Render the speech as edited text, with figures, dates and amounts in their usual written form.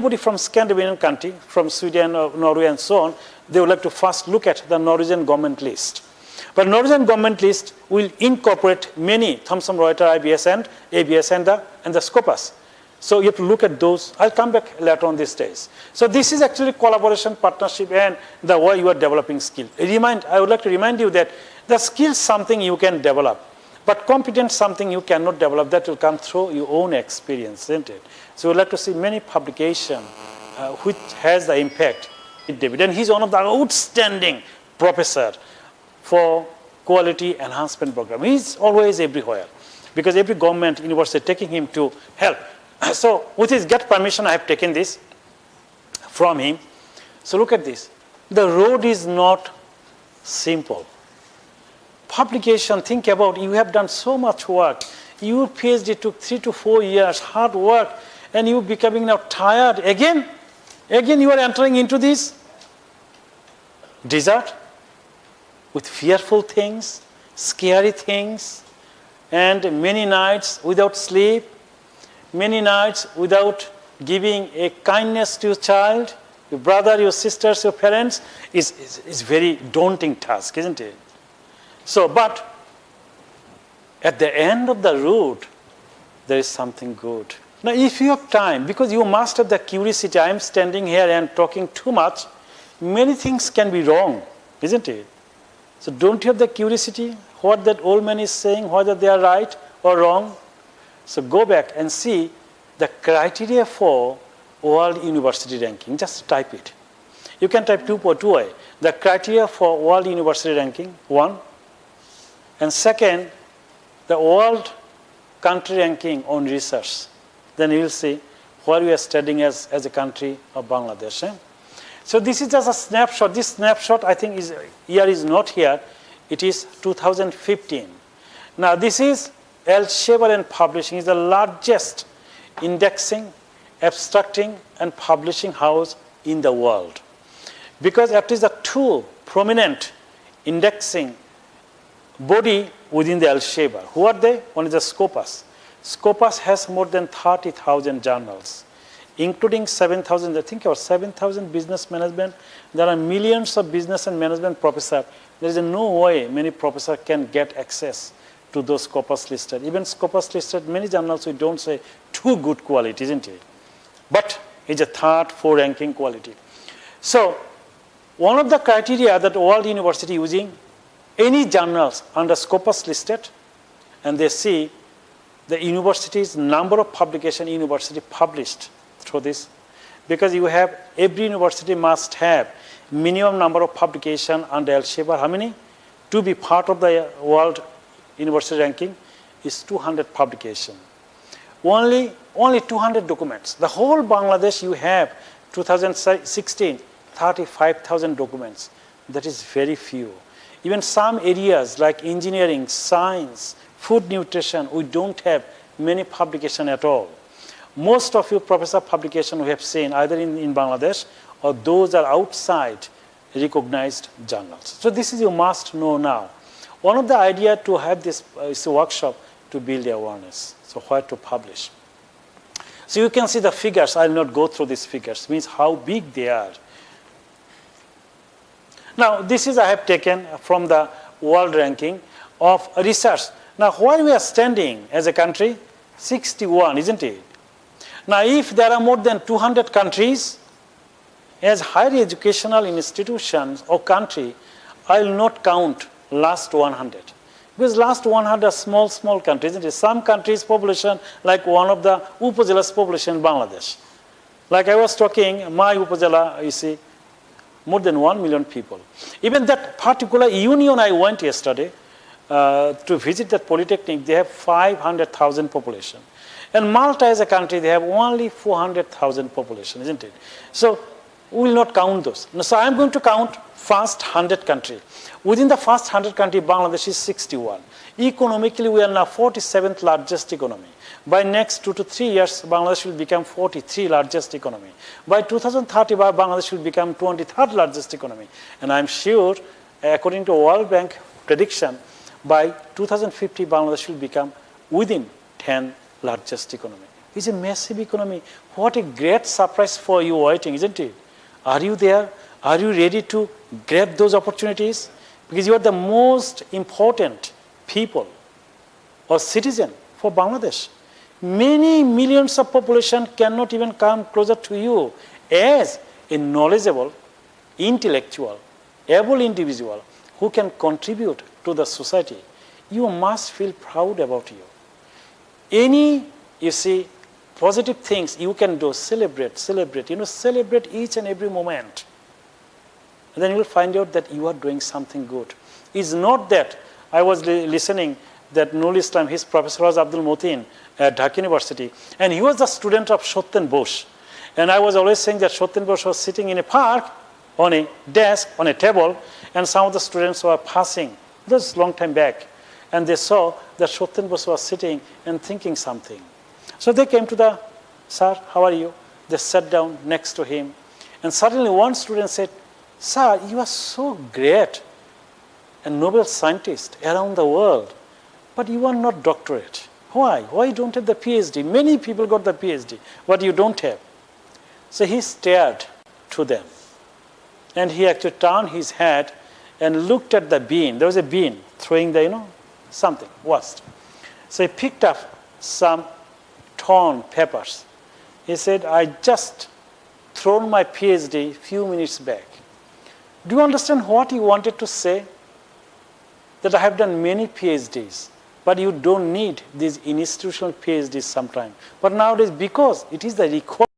anybody from Scandinavian country, from Sweden or Norway and so on, they would like to first look at the Norwegian government list. But Norwegian government list will incorporate many Thomson Reuters, IBS and ABS and the Scopus. So you have to look at those. I'll come back later on these days. So this is actually collaboration, partnership, and the way you are developing skill. I would like to remind you that the skill is something you can develop, but competence something you cannot develop. That will come through your own experience, isn't it? So we'd like to see many publications which has the impact with David. And he's one of the outstanding professor for quality enhancement program. He's always everywhere because every government university taking him to help. So with his get permission, I have taken this from him. So look at this. The road is not simple. Publication, think about, you have done so much work. Your PhD took 3 to 4 years, hard work, and you becoming now tired. Again you are entering into this desert with fearful things, scary things, and many nights without sleep, many nights without giving a kindness to your child, your brother, your sisters, your parents, is very daunting task, isn't it? So, but at the end of the road, there is something good. Now, if you have time, because you must have the curiosity, I am standing here and talking too much, many things can be wrong, isn't it? So don't you have the curiosity, what that old man is saying, whether they are right or wrong? So go back and see the criteria for World University Ranking. Just type it. You can type 2.2a. The criteria for World University Ranking, 1. And second, the World Country Ranking on Research. Then you will see where we are studying as a country of Bangladesh. So this is just a snapshot. This snapshot, I think, year is not here. It is 2015. Now, this is Elsevier and Publishing. Is the largest indexing, abstracting, and publishing house in the world. Because it is the two prominent indexing body within the Elsevier. Who are they? One is the Scopus. Scopus has more than 30,000 journals, including 7,000, I think, or 7,000 business management. There are millions of business and management professors. There is no way many professors can get access to those Scopus listed. Even Scopus listed, many journals we don't say too good quality, isn't it? But it's a 3rd, 4th ranking quality. So one of the criteria that World University using any journals under Scopus listed, and they see the university's number of publication university published through this, because you have, every university must have minimum number of publication under Elsevier. How many? To be part of the World University Ranking is 200 publication. Only 200 documents. The whole Bangladesh you have, 2016, 35,000 documents. That is very few. Even some areas like engineering, science, food nutrition, we don't have many publication at all. Most of your professor publication we have seen either in Bangladesh or those are outside recognized journals. So this is you must know now. One of the idea to have this is a workshop to build awareness. So where to publish. So you can see the figures. I will not go through these figures. Means how big they are. Now this is I have taken from the world ranking of research. Now where we are standing as a country, 61, isn't it? Now if there are more than 200 countries as higher educational institutions or country, I will not count last 100. Because last 100 are small countries, isn't it? Some countries' population, like one of the Upazela's population in Bangladesh. Like I was talking, my Upazela, you see, more than 1 million people. Even that particular union I went yesterday to visit that polytechnic, they have 500,000 population. And Malta as a country, they have only 400,000 population, isn't it? So we will not count those. So I am going to count first 100 country. Within the first 100 country, Bangladesh is 61. Economically, we are now 47th largest economy. By next 2 to 3 years, Bangladesh will become 43 largest economy. By 2030, Bangladesh will become 23rd largest economy. And I'm sure, according to World Bank prediction, by 2050, Bangladesh will become within 10 largest economy. It's a massive economy. What a great surprise for you waiting, isn't it? Are you there? Are you ready to grab those opportunities? Because you are the most important people or citizen for Bangladesh. Many millions of population cannot even come closer to you as a knowledgeable, intellectual, able individual who can contribute to the society. You must feel proud about you. Any, you see, positive things you can do, celebrate, celebrate each and every moment. And then you will find out that you are doing something good. It's not that I was listening that Nurul Islam, his professor was Abdul Motin at Dhaka University, and he was the student of Satyen Bose. And I was always saying that Satyen Bose was sitting in a park on a desk, on a table, and some of the students were passing. This was a long time back. And they saw that Satyen Bose was sitting and thinking something. So they came to the, sir, how are you? They sat down next to him. And suddenly one student said, sir, you are so great, a Nobel scientist around the world, but you are not doctorate. Why? Why you don't have the PhD? Many people got the PhD, but you don't have. So he stared to them. And he actually turned his head and looked at the bean. There was a bean throwing the, something, wasp. So he picked up some torn papers. He said, I just thrown my PhD few minutes back. Do you understand what he wanted to say? That I have done many PhDs, but you don't need these institutional PhDs sometimes. But nowadays, because it is the requirement